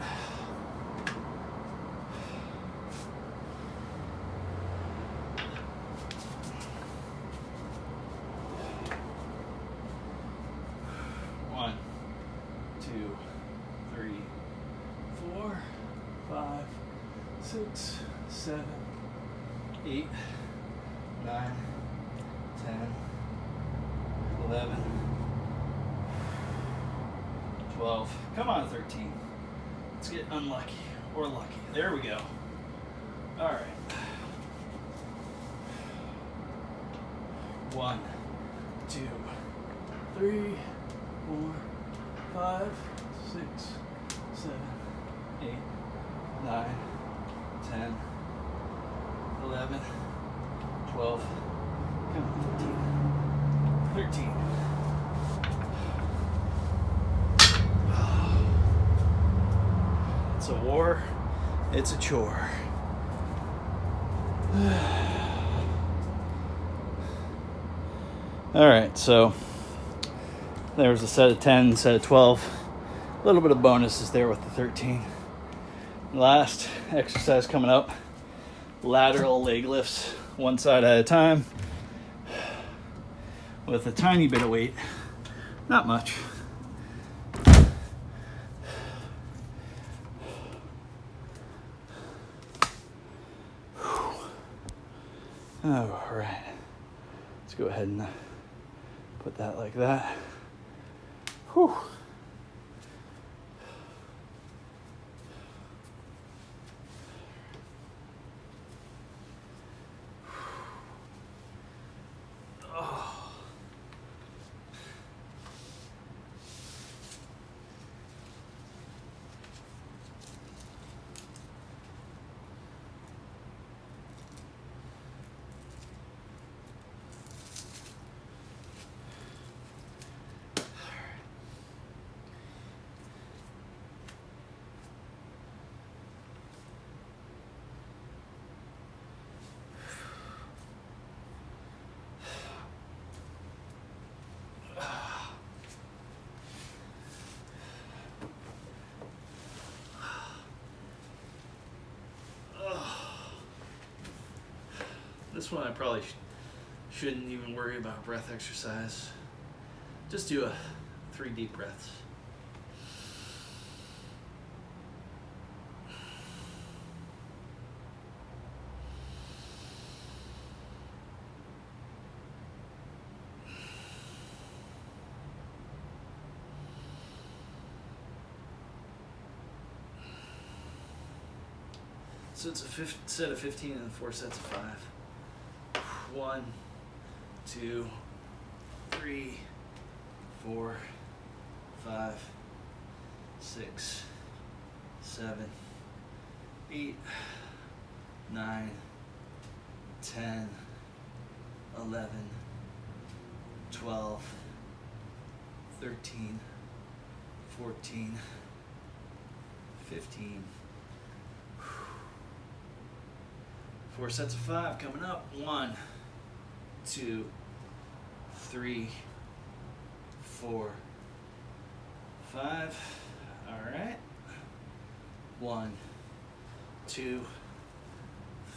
One, 2, 3, 4, 5, 6, 7, 8, 9, 10, 11, 12. Come on, 13. Let's get unlucky or lucky. There we go. All right. 1, 2, 3, 4, 5, 6, 7, 8, 9, 10, 11, 12. Come on, 13. 13. It's a war, it's a chore. All right, so there's a set of 10, set of 12. A little bit of bonuses there with the 13. Last exercise coming up, lateral leg lifts, one side at a time, with a tiny bit of weight, not much. All right, let's go ahead and put that like that. Whew. This one I probably shouldn't even worry about breath exercise. Just do 3 deep breaths. So it's a set of 15 and 4 sets of 5. 1, 2, 3, 4, 5, 6, 7, 8, 9, 10, 11, 12, 13, 14, 15. 4 sets of 5 coming up. 1, 2, 3, 4, 5. All right. 1, 2,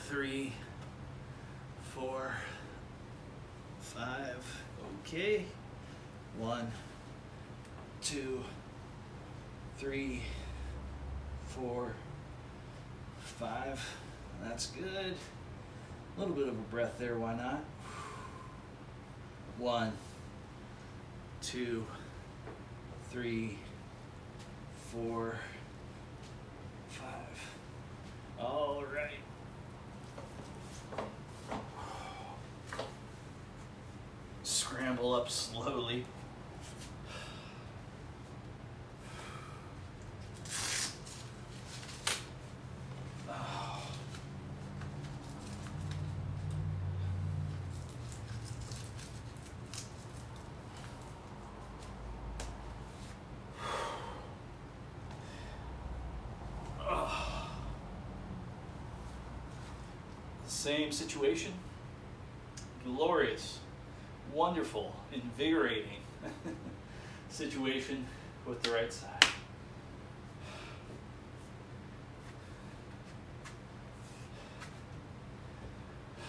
3, 4, 5. Okay. 1, 2, 3, 4, 5. That's good. A little bit of a breath there, why not? 1, 2, 3, 4, 5. All right. Scramble up slowly. Same situation. Glorious, wonderful, invigorating situation with the right side.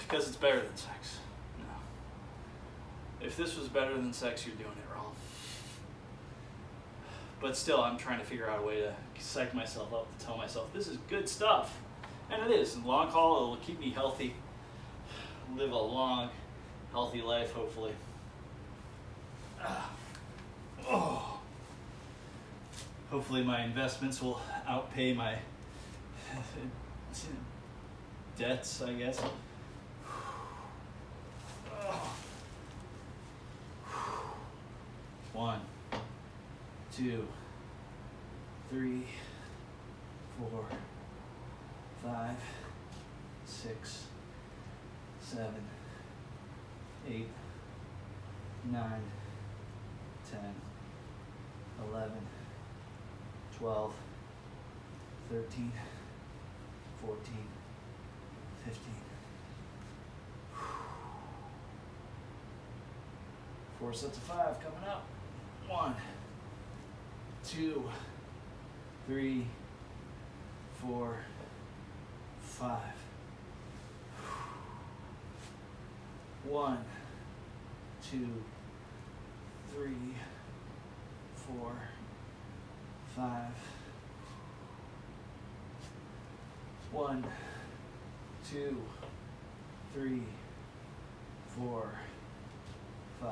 Because it's better than sex. No. If this was better than sex, you're doing it wrong. But still, I'm trying to figure out a way to psych myself up, to tell myself this is good stuff. And it is. In the long haul, it'll keep me healthy, live a long, healthy life, hopefully. Hopefully my investments will outpay my debts, I guess. 1, 2, 3, 4, 5, 6, 7, 8, 9, 10, 11, 12, 13, 14, 15. 4 sets of 5 coming up. 1, 2, 3, 4, 5. 1, 2, 3, 4, 5. 1, 2, 3, 4, 5.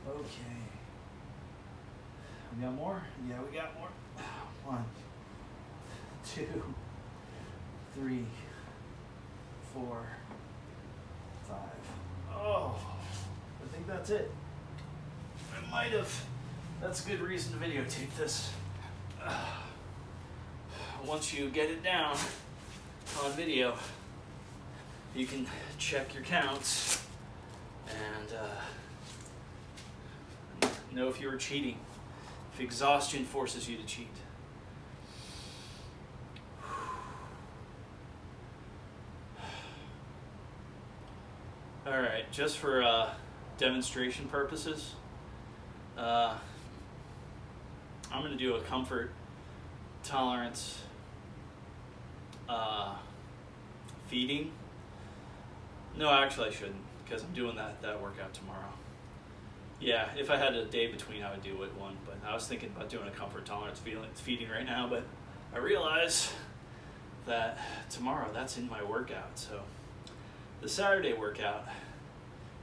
Okay. We got more? Yeah, we got more. 1, 2, 3, 4, 5. Oh, I think that's it. I might have. That's a good reason to videotape this. Once you get it down on video, you can check your counts and know if you were cheating, if exhaustion forces you to cheat. All right, just for demonstration purposes, I'm going to do a comfort tolerance feeding No, actually I shouldn't, because I'm doing that workout tomorrow. Yeah, if I had a day between, I would do it one. But I was thinking about doing a comfort tolerance feeding right now, but I realize that tomorrow that's in my workout. So the Saturday workout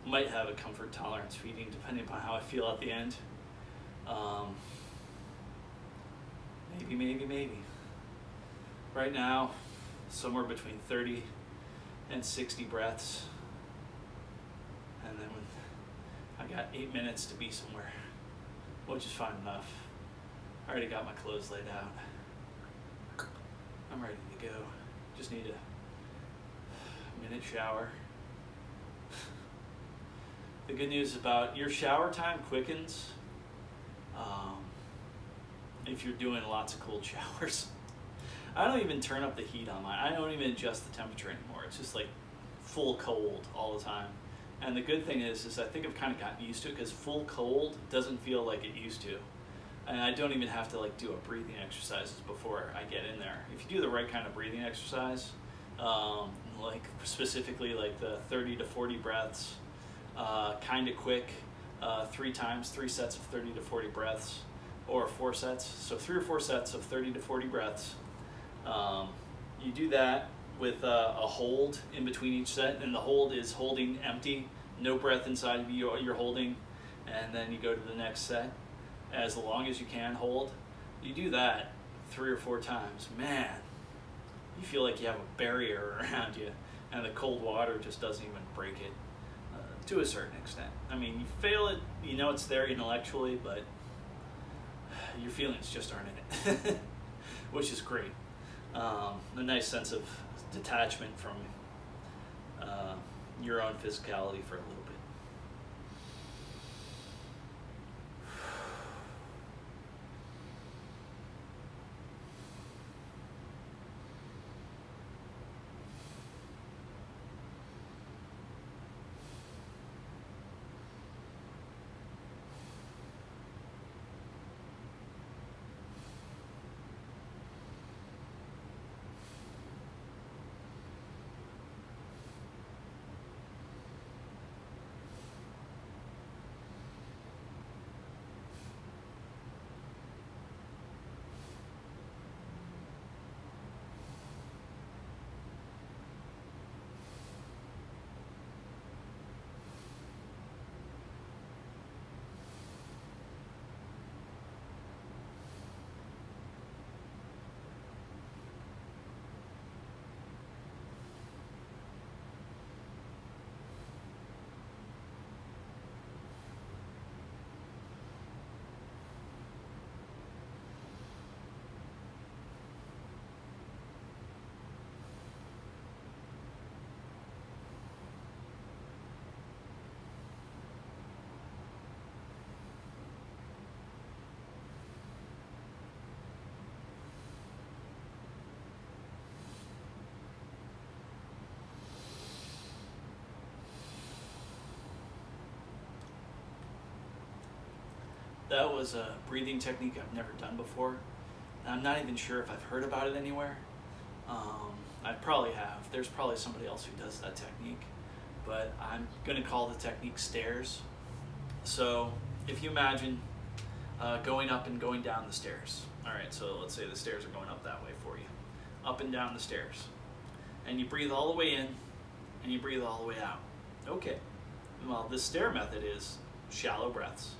might have a comfort tolerance feeding, depending upon how I feel at the end. Maybe. Right now, somewhere between 30 and 60 breaths. And then I got 8 minutes to be somewhere, which is fine enough. I already got my clothes laid out. I'm ready to go. Just need a minute shower. The good news about your shower time quickens if you're doing lots of cold showers. I don't even turn up the heat on mine. I don't even adjust the temperature anymore. It's just like full cold all the time. And the good thing is I think I've kind of gotten used to it, because full cold doesn't feel like it used to. And I don't even have to like do a breathing exercises before I get in there. If you do the right kind of breathing exercise, like specifically like the 30 to 40 breaths, kind of quick, 3 sets of 30 to 40 breaths, or 4 sets. So 3 or 4 sets of 30 to 40 breaths. You do that with a hold in between each set, and the hold is holding empty, no breath inside of you, you're holding, and then you go to the next set as long as you can hold. You do that 3 or 4 times, man, you feel like you have a barrier around you, and the cold water just doesn't even break it to a certain extent. I mean, you feel it, you know it's there intellectually, but your feelings just aren't in it, which is great. A nice sense of detachment from your own physicality for a little bit. That was a breathing technique I've never done before. I'm not even sure if I've heard about it anywhere. I probably have. There's probably somebody else who does that technique, but I'm going to call the technique stairs. So if you imagine going up and going down the stairs. All right, so let's say the stairs are going up that way for you. Up and down the stairs. And you breathe all the way in, and you breathe all the way out. Okay. Well, the stair method is shallow breaths.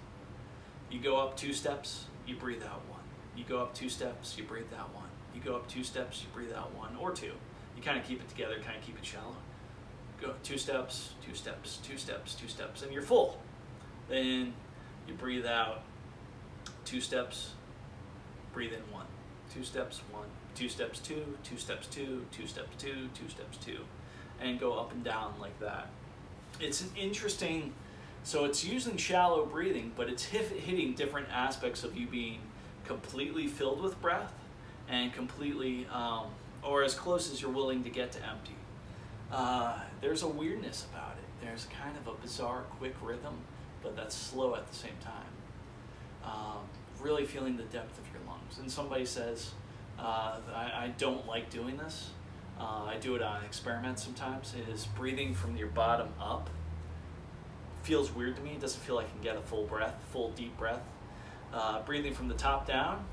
You go up 2 steps, you breathe out 1. You go up 2 steps, you breathe out 1. You go up 2 steps, you breathe out 1 or 2. You kind of keep it together, kind of keep it shallow. Go 2 steps, 2 steps, 2 steps, 2 steps, and you're full. Then you breathe out 2 steps, breathe in 1. 2 steps, 1. 2 steps, 2. 2 steps, 2. 2 steps, 2. 2 steps, 2. And go up and down like that. It's an interesting... So it's using shallow breathing, but it's hitting different aspects of you being completely filled with breath and completely, or as close as you're willing to get to empty. There's a weirdness about it. There's kind of a bizarre, quick rhythm, but that's slow at the same time. Really feeling the depth of your lungs. And somebody says, I don't like doing this. I do it on experiments sometimes, is breathing from your bottom up. Feels weird to me. It doesn't feel like I can get a full deep breath. Breathing from the top down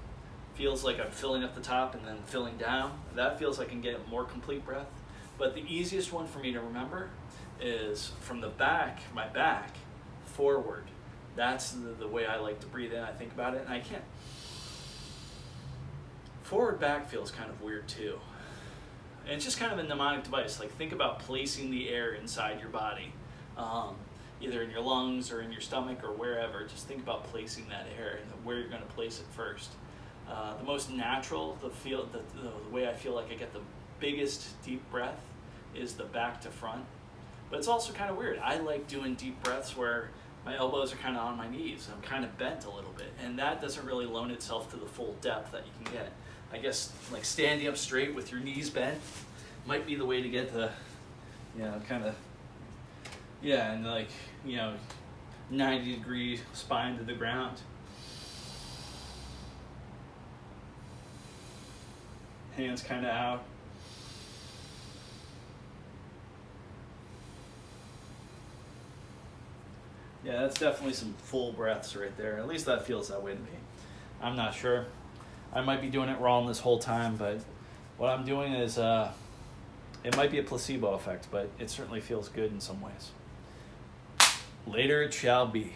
feels like I'm filling up the top and then filling down. That feels like I can get a more complete breath. But the easiest one for me to remember is from the back, my back, forward. That's the way I like to breathe in. I think about it, and I can't. Forward back feels kind of weird too. And it's just kind of a mnemonic device. Like, think about placing the air inside your body, either in your lungs or in your stomach or wherever. Just think about placing that air and where you're going to place it first. The most natural, the way I feel like I get the biggest deep breath is the back to front. But it's also kind of weird. I like doing deep breaths where my elbows are kind of on my knees. I'm kind of bent a little bit. And that doesn't really loan itself to the full depth that you can get. I guess like standing up straight with your knees bent might be the way to get the, kind of, and like, 90-degree spine to the ground. Hands kind of out. Yeah, that's definitely some full breaths right there. At least that feels that way to me. I'm not sure. I might be doing it wrong this whole time, but what I'm doing is, it might be a placebo effect, but it certainly feels good in some ways. Later it shall be.